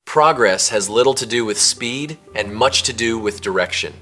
Progress has little to do with speed and much to do with direction.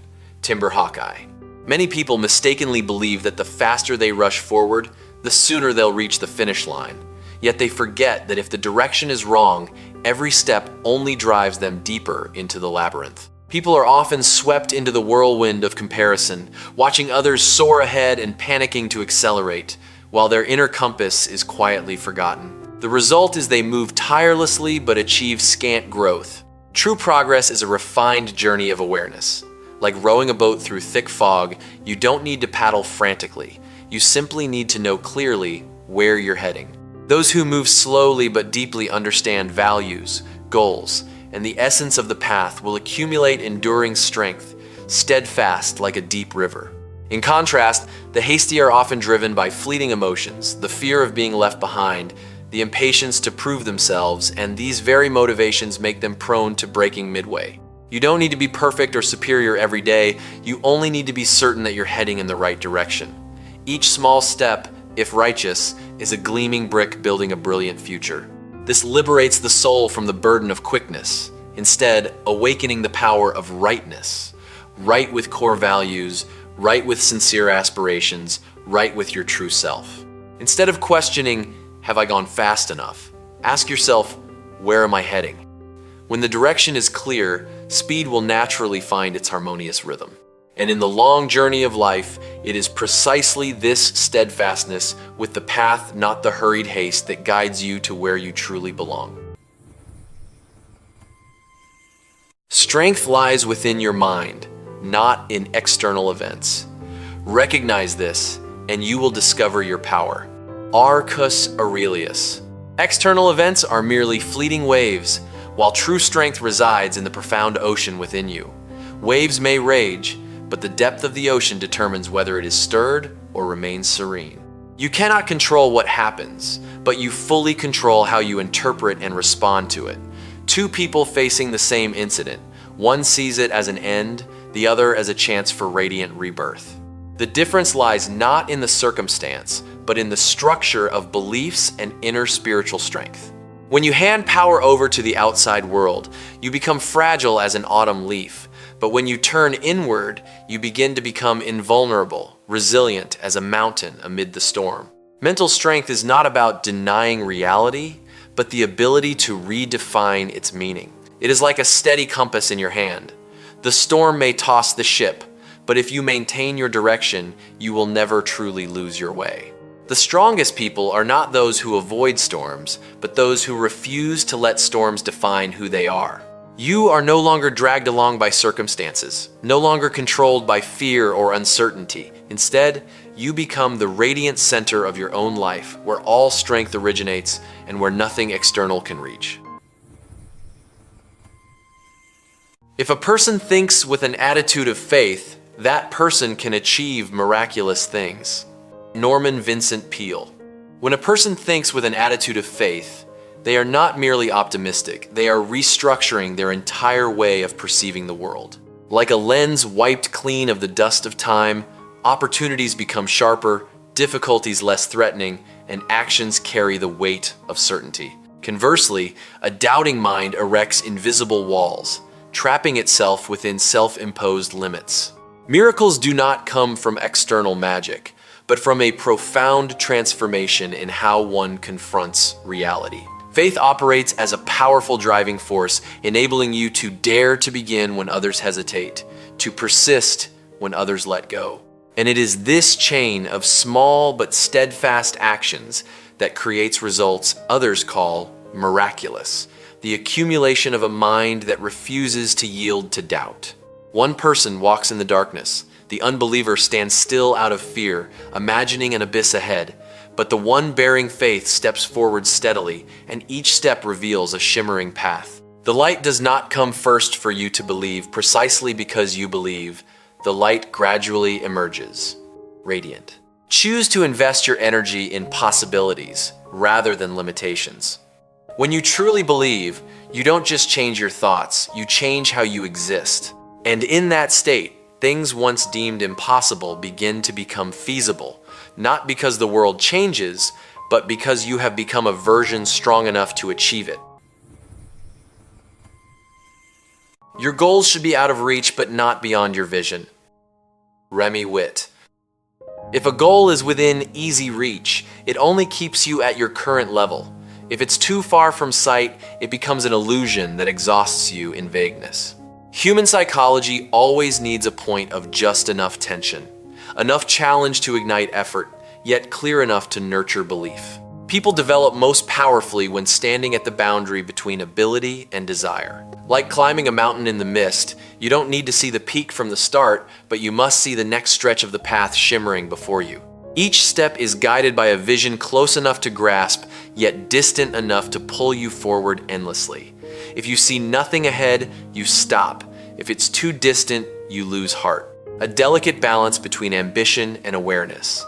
Timber Hawkeye. Many people mistakenly believe that the faster they rush forward, the sooner they'll reach the finish line. Yet they forget that if the direction is wrong, every step only drives them deeper into the labyrinth. People are often swept into the whirlwind of comparison, watching others soar ahead and panicking to accelerate, while their inner compass is quietly forgotten. The result is they move tirelessly but achieve scant growth. True progress is a refined journey of awareness. Like rowing a boat through thick fog, you don't need to paddle frantically. You simply need to know clearly where you're heading. Those who move slowly but deeply understand values, goals, and the essence of the path will accumulate enduring strength, steadfast like a deep river. In contrast, the hasty are often driven by fleeting emotions, the fear of being left behind, the impatience to prove themselves, and these very motivations make them prone to breaking midway. You don't need to be perfect or superior every day, you only need to be certain that you're heading in the right direction. Each small step, if righteous, is a gleaming brick building a brilliant future. This liberates the soul from the burden of quickness, instead awakening the power of rightness. Right with core values, right with sincere aspirations, right with your true self. Instead of questioning, have I gone fast enough? Ask yourself, where am I heading? When the direction is clear, speed will naturally find its harmonious rhythm. And in the long journey of life, it is precisely this steadfastness with the path, not the hurried haste, that guides you to where you truly belong. Strength lies within your mind, not in external events. Recognize this, and you will discover your power. Aurelius. External events are merely fleeting waves, while true strength resides in the profound ocean within you. Waves may rage, but the depth of the ocean determines whether it is stirred or remains serene. You cannot control what happens, but you fully control how you interpret and respond to it. Two people facing the same incident, one sees it as an end, the other as a chance for radiant rebirth. The difference lies not in the circumstance, but in the structure of beliefs and inner spiritual strength. When you hand power over to the outside world, you become fragile as an autumn leaf. But when you turn inward, you begin to become invulnerable, resilient as a mountain amid the storm. Mental strength is not about denying reality, but the ability to redefine its meaning. It is like a steady compass in your hand. The storm may toss the ship, but if you maintain your direction, you will never truly lose your way. The strongest people are not those who avoid storms, but those who refuse to let storms define who they are. You are no longer dragged along by circumstances, no longer controlled by fear or uncertainty. Instead, you become the radiant center of your own life, where all strength originates and where nothing external can reach. If a person thinks with an attitude of faith, that person can achieve miraculous things. Vincent Peale. When a person thinks with an attitude of faith, they are not merely optimistic, they are restructuring their entire way of perceiving the world. Like a lens wiped clean of the dust of time, opportunities become sharper, difficulties less threatening, and actions carry the weight of certainty. Conversely, a doubting mind erects invisible walls, trapping itself within self-imposed limits. Miracles do not come from external magic, but from a profound transformation in how one confronts reality. Faith operates as a powerful driving force, enabling you to dare to begin when others hesitate, to persist when others let go. And it is this chain of small but steadfast actions that creates results others call miraculous, the accumulation of a mind that refuses to yield to doubt. One person walks in the darkness. The unbeliever stands still out of fear, imagining an abyss ahead. But the one bearing faith steps forward steadily, and each step reveals a shimmering path. The light does not come first for you to believe precisely because you believe. The light gradually emerges, radiant. Choose to invest your energy in possibilities rather than limitations. When you truly believe, you don't just change your thoughts, you change how you exist. And in that state, things once deemed impossible begin to become feasible, not because the world changes, but because you have become a version strong enough to achieve it. Your goals should be out of reach but not beyond your vision. Remi Witt. If a goal is within easy reach, it only keeps you at your current level. If it's too far from sight, it becomes an illusion that exhausts you in vagueness. Human psychology always needs a point of just enough tension, enough challenge to ignite effort, yet clear enough to nurture belief. People develop most powerfully when standing at the boundary between ability and desire. Like climbing a mountain in the mist, you don't need to see the peak from the start, but you must see the next stretch of the path shimmering before you. Each step is guided by a vision close enough to grasp, yet distant enough to pull you forward endlessly. If you see nothing ahead, you stop. If it's too distant, you lose heart. A delicate balance between ambition and awareness.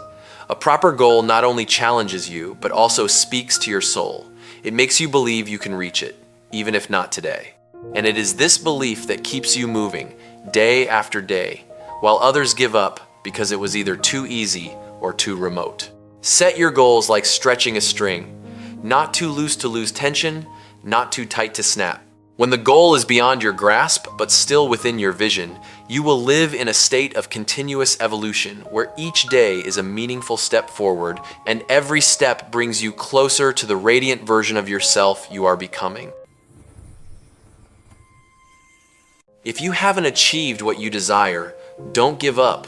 A proper goal not only challenges you, but also speaks to your soul. It makes you believe you can reach it, even if not today. And it is this belief that keeps you moving, day after day, while others give up because it was either too easy or too remote. Set your goals like stretching a string, not too loose to lose tension, not too tight to snap. When the goal is beyond your grasp, but still within your vision, you will live in a state of continuous evolution where each day is a meaningful step forward and every step brings you closer to the radiant version of yourself you are becoming. If you haven't achieved what you desire, don't give up.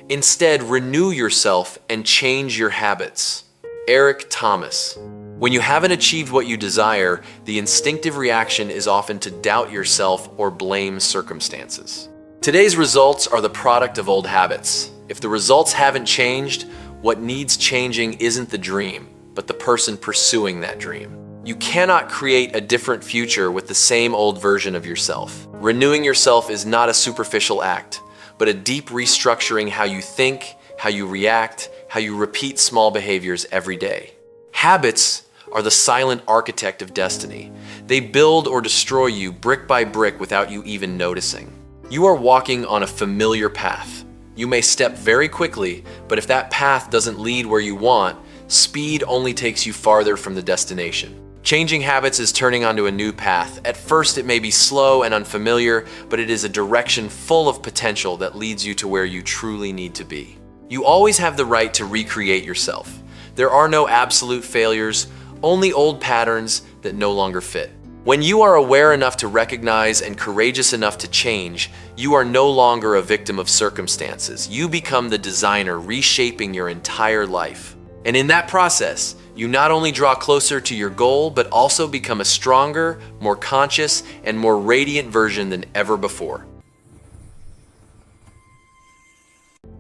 Instead, renew yourself and change your habits. Eric Thomas. When you haven't achieved what you desire, the instinctive reaction is often to doubt yourself or blame circumstances. Today's results are the product of old habits. If the results haven't changed, what needs changing isn't the dream, but the person pursuing that dream. You cannot create a different future with the same old version of yourself. Renewing yourself is not a superficial act, but a deep restructuring how you think, how you react, how you repeat small behaviors every day. Habits are the silent architect of destiny. They build or destroy you brick by brick without you even noticing. You are walking on a familiar path. You may step very quickly, but if that path doesn't lead where you want, speed only takes you farther from the destination. Changing habits is turning onto a new path. At first it may be slow and unfamiliar, but it is a direction full of potential that leads you to where you truly need to be. You always have the right to recreate yourself. There are no absolute failures, only old patterns that no longer fit. When you are aware enough to recognize and courageous enough to change, you are no longer a victim of circumstances. You become the designer reshaping your entire life. And in that process, you not only draw closer to your goal, but also become a stronger, more conscious, and more radiant version than ever before.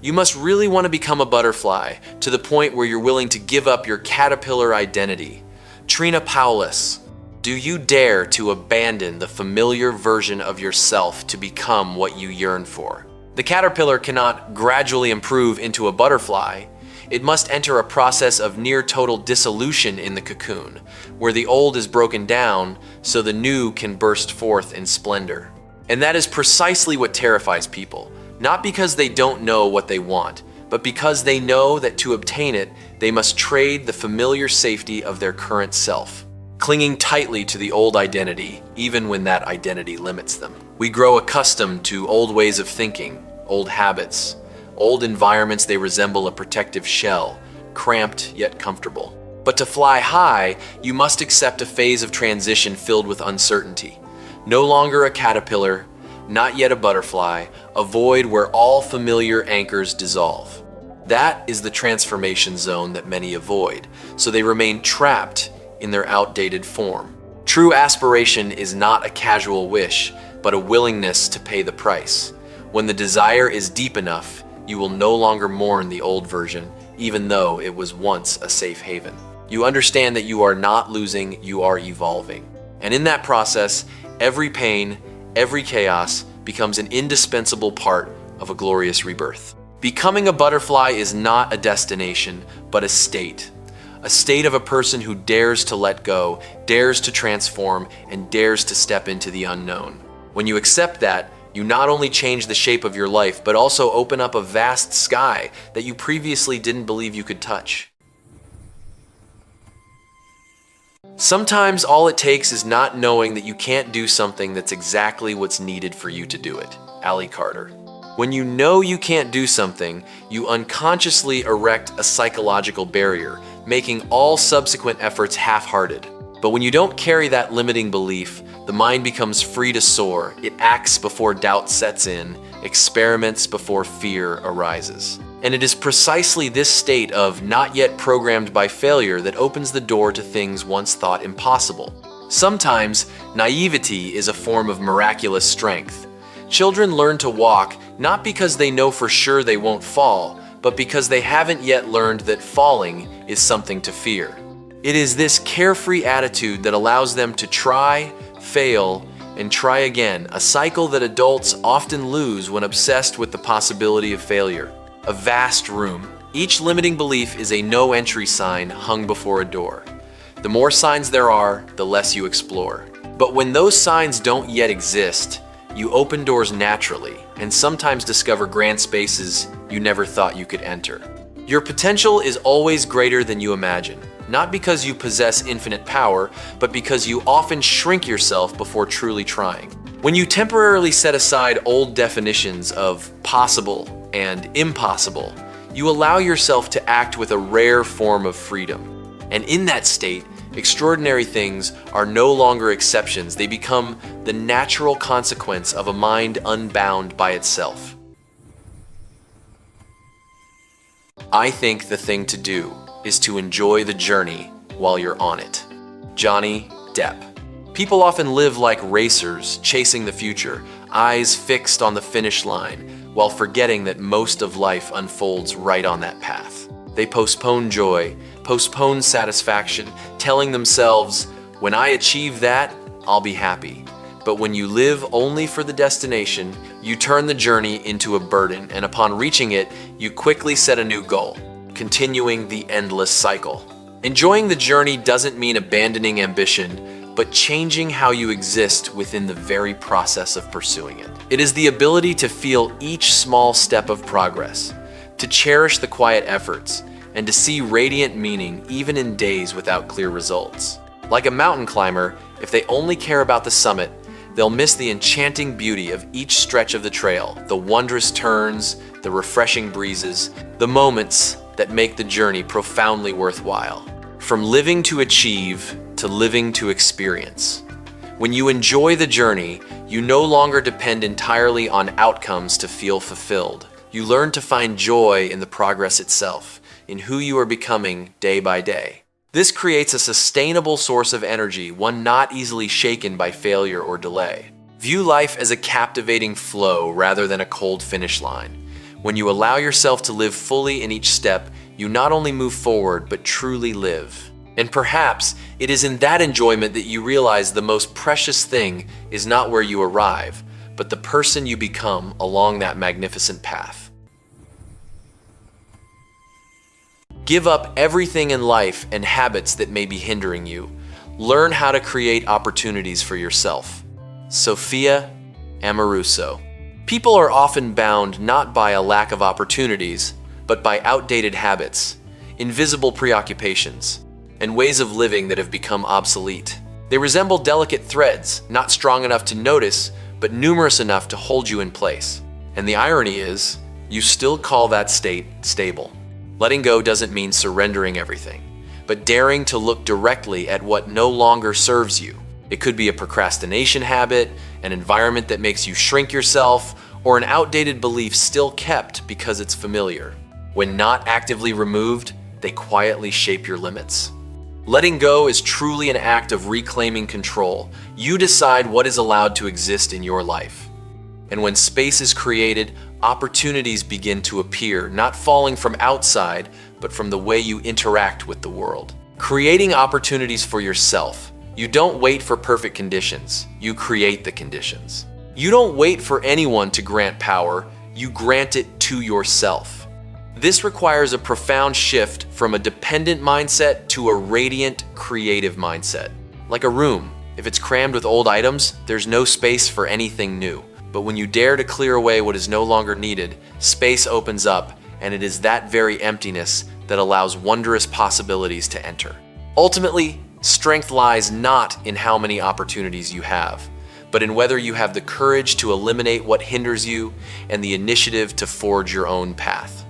You must really want to become a butterfly to the point where you're willing to give up your caterpillar identity. Trina Paulus. Do you dare to abandon the familiar version of yourself to become what you yearn for? The caterpillar cannot gradually improve into a butterfly. It must enter a process of near total dissolution in the cocoon, where the old is broken down so the new can burst forth in splendor. And that is precisely what terrifies people, not because they don't know what they want, but because they know that to obtain it, they must trade the familiar safety of their current self, clinging tightly to the old identity, even when that identity limits them. We grow accustomed to old ways of thinking, old habits, old environments. They resemble a protective shell, cramped yet comfortable. But to fly high, you must accept a phase of transition filled with uncertainty. No longer a caterpillar, not yet a butterfly, a void where all familiar anchors dissolve. That is the transformation zone that many avoid, so they remain trapped in their outdated form. True aspiration is not a casual wish, but a willingness to pay the price. When the desire is deep enough, you will no longer mourn the old version, even though it was once a safe haven. You understand that you are not losing, you are evolving. And in that process, every pain, every chaos becomes an indispensable part of a glorious rebirth. Becoming a butterfly is not a destination, but a state of a person who dares to let go, dares to transform, and dares to step into the unknown. When you accept that, you not only change the shape of your life, but also open up a vast sky that you previously didn't believe you could touch. Sometimes all it takes is not knowing that you can't do something that's exactly what's needed for you to do it. Ali Carter. When you know you can't do something, you unconsciously erect a psychological barrier, making all subsequent efforts half-hearted. But when you don't carry that limiting belief, the mind becomes free to soar. It acts before doubt sets in, experiments before fear arises. And it is precisely this state of not yet programmed by failure that opens the door to things once thought impossible. Sometimes, naivety is a form of miraculous strength. Children learn to walk not because they know for sure they won't fall, but because they haven't yet learned that falling is something to fear. It is this carefree attitude that allows them to try, fail, and try again, a cycle that adults often lose when obsessed with the possibility of failure. A vast room. Each limiting belief is a no entry sign hung before a door. The more signs there are, the less you explore. But when those signs don't yet exist, you open doors naturally and sometimes discover grand spaces you never thought you could enter. Your potential is always greater than you imagine, not because you possess infinite power, but because you often shrink yourself before truly trying. When you temporarily set aside old definitions of possible and impossible, you allow yourself to act with a rare form of freedom. And in that state, extraordinary things are no longer exceptions. They become the natural consequence of a mind unbound by itself. I think the thing to do is to enjoy the journey while you're on it. Johnny Depp. People often live like racers, chasing the future, eyes fixed on the finish line, while forgetting that most of life unfolds right on that path. They postpone joy, postpone satisfaction, telling themselves, when I achieve that, I'll be happy. But when you live only for the destination, you turn the journey into a burden, and upon reaching it, you quickly set a new goal, continuing the endless cycle. Enjoying the journey doesn't mean abandoning ambition, but changing how you exist within the very process of pursuing it. It is the ability to feel each small step of progress, to cherish the quiet efforts, and to see radiant meaning even in days without clear results. Like a mountain climber, if they only care about the summit, they'll miss the enchanting beauty of each stretch of the trail, the wondrous turns, the refreshing breezes, the moments that make the journey profoundly worthwhile. From living to achieve to living to experience. When you enjoy the journey, you no longer depend entirely on outcomes to feel fulfilled. You learn to find joy in the progress itself, in who you are becoming day by day. This creates a sustainable source of energy, one not easily shaken by failure or delay. View life as a captivating flow rather than a cold finish line. When you allow yourself to live fully in each step, you not only move forward, but truly live. And perhaps it is in that enjoyment that you realize the most precious thing is not where you arrive, but the person you become along that magnificent path. Give up everything in life and habits that may be hindering you. Learn how to create opportunities for yourself. Sophia Amoruso. People are often bound not by a lack of opportunities, but by outdated habits, invisible preoccupations, and ways of living that have become obsolete. They resemble delicate threads, not strong enough to notice, but numerous enough to hold you in place. And the irony is, you still call that state stable. Letting go doesn't mean surrendering everything, but daring to look directly at what no longer serves you. It could be a procrastination habit, an environment that makes you shrink yourself, or an outdated belief still kept because it's familiar. When not actively removed, they quietly shape your limits. Letting go is truly an act of reclaiming control. You decide what is allowed to exist in your life. And when space is created, opportunities begin to appear, not falling from outside, but from the way you interact with the world. Creating opportunities for yourself. You don't wait for perfect conditions, you create the conditions. You don't wait for anyone to grant power, you grant it to yourself. This requires a profound shift from a dependent mindset to a radiant, creative mindset. Like a room, if it's crammed with old items, there's no space for anything new. But when you dare to clear away what is no longer needed, space opens up, and it is that very emptiness that allows wondrous possibilities to enter. Ultimately, Strength lies not in how many opportunities you have, but in whether you have the courage to eliminate what hinders you and the initiative to forge your own path.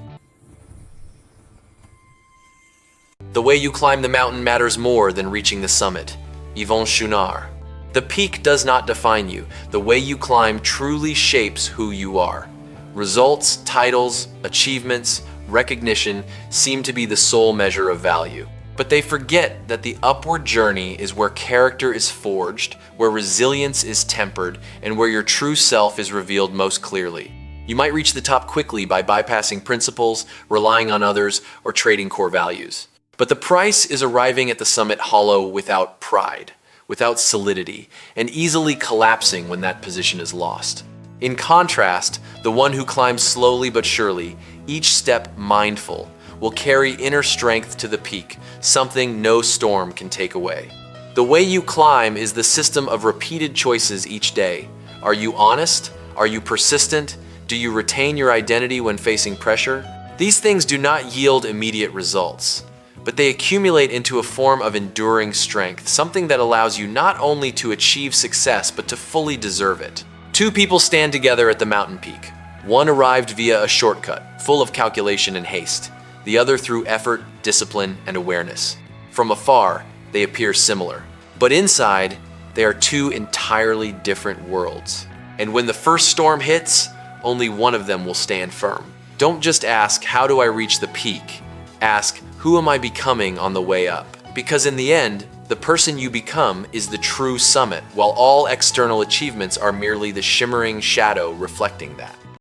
The way you climb the mountain matters more than reaching the summit. Yvon Chouinard. The peak does not define you. The way you climb truly shapes who you are. Results, titles, achievements, recognition seem to be the sole measure of value. But they forget that the upward journey is where character is forged, where resilience is tempered, and where your true self is revealed most clearly. You might reach the top quickly by bypassing principles, relying on others, or trading core values. But the price is arriving at the summit hollow without pride, without solidity, and easily collapsing when that position is lost. In contrast, the one who climbs slowly but surely, each step mindful, will carry inner strength to the peak, something no storm can take away. The way you climb is the system of repeated choices each day. Are you honest? Are you persistent? Do you retain your identity when facing pressure? These things do not yield immediate results, but they accumulate into a form of enduring strength, something that allows you not only to achieve success, but to fully deserve it. Two people stand together at the mountain peak. One arrived via a shortcut, full of calculation and haste. The other through effort, discipline, and awareness. From afar, they appear similar. But inside, they are two entirely different worlds. And when the first storm hits, only one of them will stand firm. Don't just ask, how do I reach the peak? Ask, who am I becoming on the way up? Because in the end, the person you become is the true summit, while all external achievements are merely the shimmering shadow reflecting that.